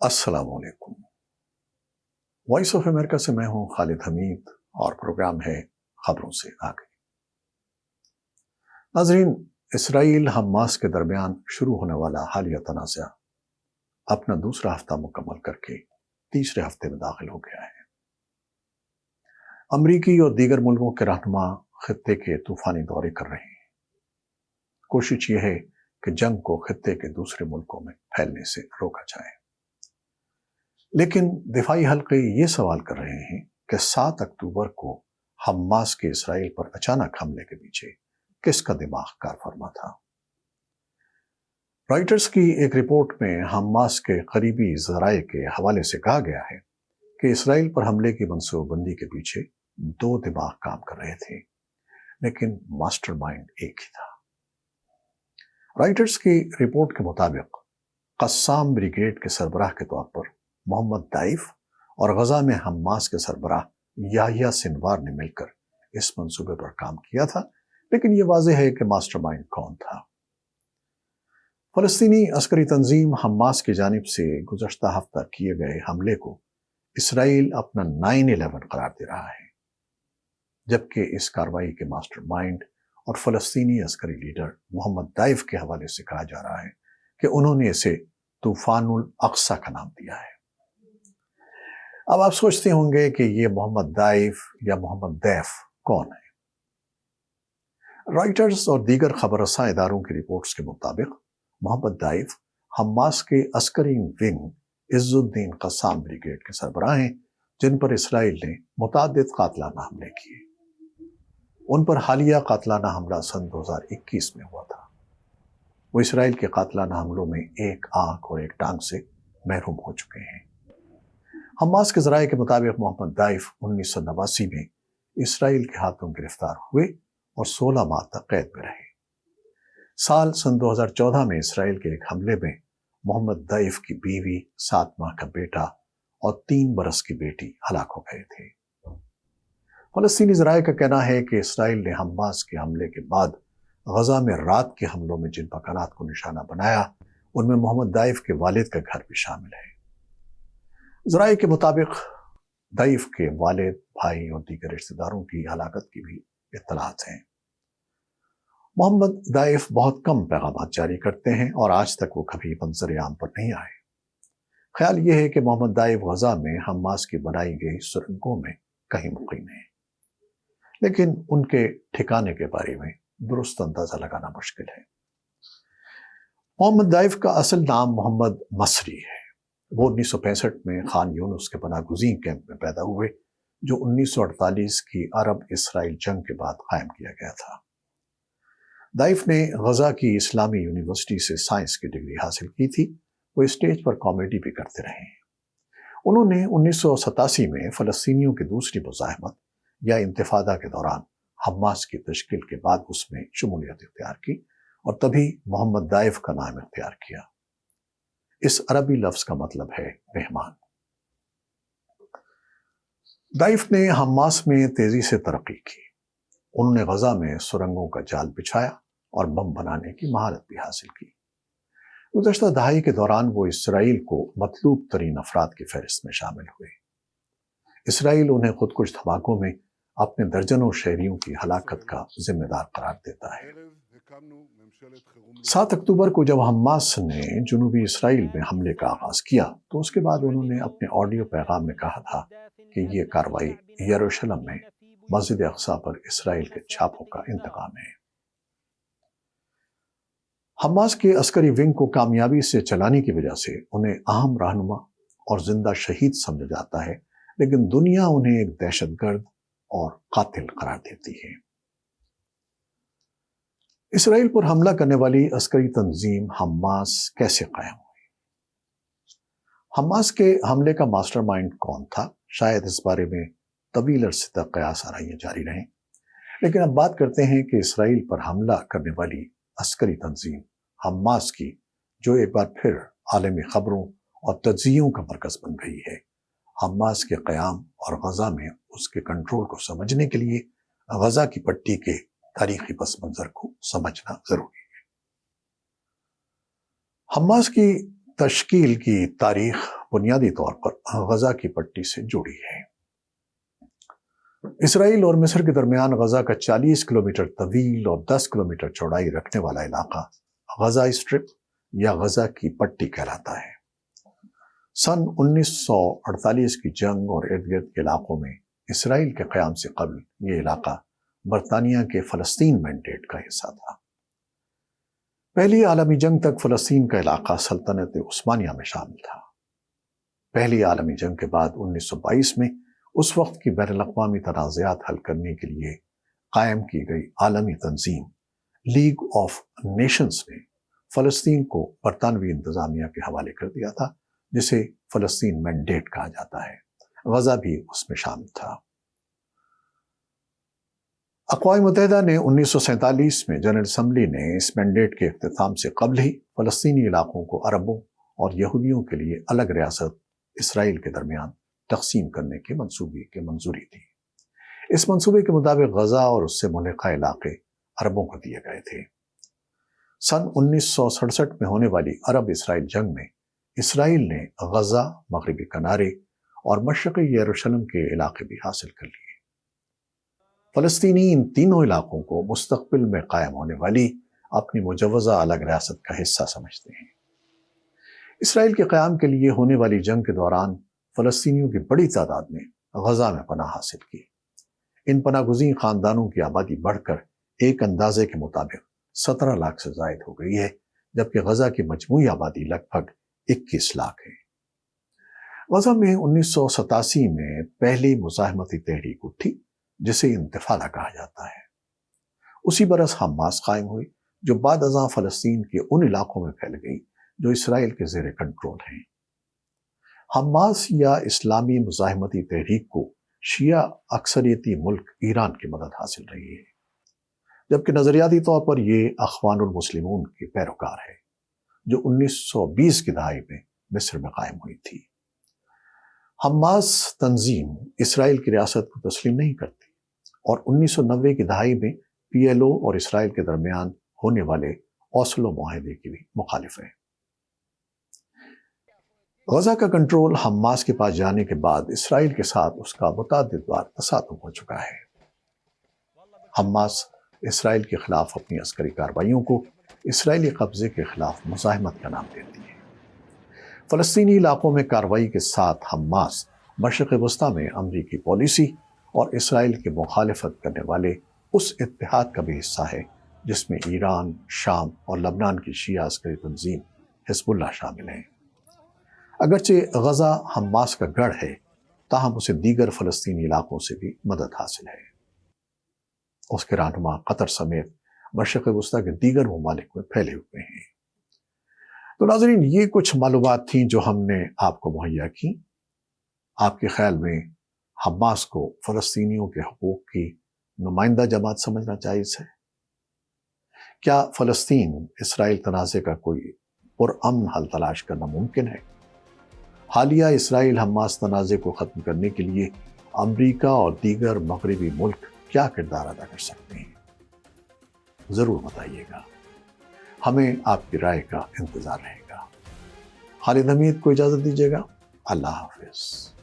अस्सलाम वालेकुम। Voice of America से मैं हूं खालिद हमीद और प्रोग्राम है खबरों से आगे। नाजरीन, इसराइल हमास के दरमियान शुरू होने वाला हालिया तनाज़ा अपना दूसरा हफ्ता मुकम्मल करके तीसरे हफ्ते में दाखिल हो गया है। अमरीकी और दीगर मुल्कों के रहनुमा खित्ते के तूफानी दौरे कर रहे हैं। कोशिश यह है कि जंग को खित्ते के दूसरे मुल्कों में फैलने से रोका जाए, लेकिन दिफाई हल्के ये सवाल कर रहे हैं कि 7 अक्टूबर को हमास के इसराइल पर अचानक हमले के पीछे किसका दिमाग कार फरमा था। रॉयटर्स की एक रिपोर्ट में हमास के करीबी ज़राए के हवाले से कहा गया है कि इसराइल पर हमले की मनसूबाबंदी के पीछे 2 दिमाग काम कर रहे थे, लेकिन मास्टरमाइंड एक ही था। रॉयटर्स की रिपोर्ट के मुताबिक कस्साम ब्रिगेड के सरबराह के तौर पर मोहम्मद दाइफ और गजा में हमास के सरबराह याहिया सिनवार ने मिलकर इस मंसूबे पर काम किया था, लेकिन यह वाज़ेह है कि मास्टरमाइंड कौन था। फलस्तीनी अस्करी तंजीम हमास की जानिब से गुज़श्ता हफ्ता किए गए हमले को इसराइल अपना 9/11 करार दे रहा है, जबकि इस कार्रवाई के मास्टरमाइंड और फलस्तीनी अस्करी लीडर मोहम्मद दाइफ के हवाले से कहा जा रहा है कि उन्होंने इसे तूफानुल अक्सा का नाम दिया है। अब आप सोचते होंगे कि ये मोहम्मद दाइफ या मोहम्मद दैफ कौन है। रॉयटर्स और दीगर खबरसां इदारों की रिपोर्ट्स के मुताबिक मोहम्मद दाइफ हमास के Askari wing Izzuddin Qassam brigade के सरबराह हैं, जिन पर इसराइल ने मुतादिद कातलाना हमले किए। उन पर हालिया कातलाना हमला सन 2021 में हुआ था। वो इसराइल के कातलाना हमलों में एक आंख और एक टांग से महरूम हो चुके हैं। हमास के ज़राए के मुताबिक मोहम्मद दाइफ 1989 में इसराइल के हाथों गिरफ्तार हुए और 16 माह तक कैद में रहे। साल सन 2014 में इसराइल के एक हमले में मोहम्मद दाइफ की बीवी, 7 माह का बेटा और 3 बरस की बेटी हलाक हो गए थे। फलस्तीनी ज़राए का कहना है कि इसराइल ने हमास के हमले के बाद गजा में रात के हमलों में जिन मकानात को निशाना बनाया, उनमें मोहम्मद दाइफ के वालिद का घर भी शामिल है। ज़राए के मुताबिक दाइफ के वालिद, भाई और दीगर रिश्तेदारों की हलाकत की भी इत्तलात हैं। मोहम्मद दाइफ बहुत कम पैगाम जारी करते हैं और आज तक वो कभी मंजर आम पर नहीं आए। ख्याल ये है कि मोहम्मद दाइफ गजा में हमास की बनाई गई सुरंगों में कहीं मुकीम है, लेकिन उनके ठिकाने के बारे में दुरुस्त अंदाजा लगाना मुश्किल है। मोहम्मद दाइफ का असल नाम मोहम्मद मसरी है। वो 1965 में खान यूनुस के पनागुज़ीन कैंप में पैदा हुए, जो 1948 की अरब इसराइल जंग के बाद कायम किया गया था। दाइफ ने गजा की इस्लामी यूनिवर्सिटी से साइंस की डिग्री हासिल की थी। वो स्टेज पर कॉमेडी भी करते रहे हैं। उन्होंने 1987 में फ़लस्तीनियों की दूसरी मुज़ाहमत या इंतिफादा के दौरान हमास की तश्कील के बाद उसमें शमूलियत इख्तियार की और तभी मोहम्मद दाइफ का नाम इख्तियार किया। इस अरबी लफ्ज़ का मतलब है मेहमान। दाइफ ने हमास में तेजी से तरक्की की। उन्होंने गजा में सुरंगों का जाल बिछाया और बम बनाने की महारत भी हासिल की। गुज़श्ता दहाई के दौरान वो इसराइल को मतलूब तरीन अफराद की फहरिस्त में शामिल हुए। इसराइल उन्हें खुदकुश धमाकों में अपने दर्जनों शहरियों की हलाकत का जिम्मेदार करार देता है। 7 अक्टूबर को जब हमास ने जुनूबी इसराइल में हमले का आगाज किया, तो उसके बाद उन्होंने अपने ऑडियो पैगाम में कहा था कि ये कार्रवाई यरूशलेम में मस्जिद अक्सा पर इसराइल के छापों का इंतकाम है। हमास के अस्करी विंग को कामयाबी से चलाने की वजह से उन्हें अहम रहनुमा और जिंदा शहीद समझा जाता है, लेकिन दुनिया उन्हें एक दहशतगर्द और कातिल करार देती है। इसराइल पर हमला करने वाली अस्करी तंजीम हमास कैसे कायम हुई? हमास के हमले का मास्टरमाइंड कौन था? शायद इस बारे में तवील अरसे तक कयास आराइयां जारी रहें, लेकिन अब बात करते हैं कि इसराइल पर हमला करने वाली अस्करी तंजीम हमास की, जो एक बार फिर आलमी खबरों और तज्जियों का मरकज बन गई है। हमास के क़याम और गजा में उसके कंट्रोल को समझने के लिए गजा की पट्टी के तारीखी पस मंजर को समझना जरूरी है। हमास की تشکیل کی تاریخ بنیادی طور پر غزہ کی پٹی سے جڑی ہے۔ اسرائیل اور مصر کے درمیان غزہ کا 40 کلومیٹر طویل اور 10 کلومیٹر چوڑائی رکھنے والا علاقہ غزہ اسٹرپ یا غزہ کی پٹی کہلاتا ہے۔ سن 1948 کی جنگ اور ارد گرد کے علاقوں میں اسرائیل کے قیام سے قبل یہ علاقہ برطانیہ کے فلسطین مینڈیٹ کا حصہ تھا۔ پہلی عالمی جنگ تک فلسطین کا علاقہ سلطنت عثمانیہ میں شامل تھا۔ پہلی عالمی جنگ کے بعد 1922 میں اس وقت کی بین الاقوامی تنازعات حل کرنے کے لیے قائم کی گئی عالمی تنظیم لیگ آف نیشنز نے فلسطین کو برطانوی انتظامیہ کے حوالے کر دیا تھا، جسے فلسطین مینڈیٹ کہا جاتا ہے۔ غزہ بھی اس میں شامل تھا۔ اقوام متحدہ نے 1947 میں جنرل اسمبلی نے اس مینڈیٹ کے اختتام سے قبل ہی فلسطینی علاقوں کو عربوں اور یہودیوں کے لیے الگ ریاست اسرائیل کے درمیان تقسیم کرنے کے منصوبے کی منظوری دی۔ اس منصوبے کے مطابق غزہ اور اس سے ملحقہ علاقے عربوں کو دیے گئے تھے۔ سن 1967 میں ہونے والی عرب اسرائیل جنگ میں اسرائیل نے غزہ، مغربی کنارے اور مشرقی یروشلم کے علاقے بھی حاصل کر لیے۔ فلسطینی ان تینوں علاقوں کو مستقبل میں قائم ہونے والی اپنی مجوزہ الگ ریاست کا حصہ سمجھتے ہیں۔ اسرائیل کے قیام کے لیے ہونے والی جنگ کے دوران فلسطینیوں کی بڑی تعداد نے غزہ میں پناہ حاصل کی۔ ان پناہ گزین خاندانوں کی آبادی بڑھ کر ایک اندازے کے مطابق 17 لاکھ سے زائد ہو گئی ہے، جبکہ غزہ کی مجموعی آبادی لگ بھگ 21 لاکھ ہے۔ غزہ میں 1987 میں پہلی مزاحمتی تحریک اٹھی، جسے انتفاضہ کہا جاتا ہے۔ اسی برس حماس قائم ہوئی، جو بعد ازاں فلسطین کے ان علاقوں میں پھیل گئی جو اسرائیل کے زیر کنٹرول ہیں۔ حماس یا اسلامی مزاحمتی تحریک کو شیعہ اکثریتی ملک ایران کی مدد حاصل رہی ہے، جبکہ نظریاتی طور پر یہ اخوان المسلمون کی پیروکار ہے، جو 1920 کی دہائی میں مصر میں قائم ہوئی تھی۔ حماس تنظیم اسرائیل کی ریاست کو تسلیم نہیں کرتی اور 1990 کی دہائی میں پی ایل او اور اسرائیل کے درمیان ہونے والے اوسلو معاہدے کی بھی مخالف ہے۔ غزہ کا کنٹرول حماس کے پاس جانے کے بعد اسرائیل کے ساتھ اس کا متعدد بار تصادم ہو چکا ہے۔ حماس اسرائیل کے خلاف اپنی عسکری کارروائیوں کو اسرائیلی قبضے کے خلاف مزاحمت کا نام دیتی ہے۔ فلسطینی علاقوں میں کارروائی کے ساتھ حماس مشرق وسطیٰ میں امریکی پالیسی اور اسرائیل کی مخالفت کرنے والے اس اتحاد کا بھی حصہ ہے جس میں ایران، شام اور لبنان کی شیعہ عسکری تنظیم حزب اللہ شامل ہیں۔ اگرچہ غزہ حماس کا گڑھ ہے، تاہم اسے دیگر فلسطینی علاقوں سے بھی مدد حاصل ہے۔ اس کے رہنما قطر سمیت مشرق وسطیٰ کے دیگر ممالک میں پھیلے ہوئے ہیں۔ تو ناظرین، یہ کچھ معلومات تھیں جو ہم نے آپ کو مہیا کی۔ آپ کے خیال میں حماس کو فلسطینیوں کے حقوق کی نمائندہ جماعت سمجھنا جائز ہے؟ کیا فلسطین اسرائیل تنازع کا کوئی پرامن حل تلاش کرنا ممکن ہے؟ حالیہ اسرائیل حماس تنازع کو ختم کرنے کے لیے امریکہ اور دیگر مغربی ملک کیا کردار ادا کر سکتے ہیں؟ ضرور بتائیے گا، ہمیں آپ کی رائے کا انتظار رہے گا۔ خالد حمید کو اجازت دیجیے گا۔ اللہ حافظ۔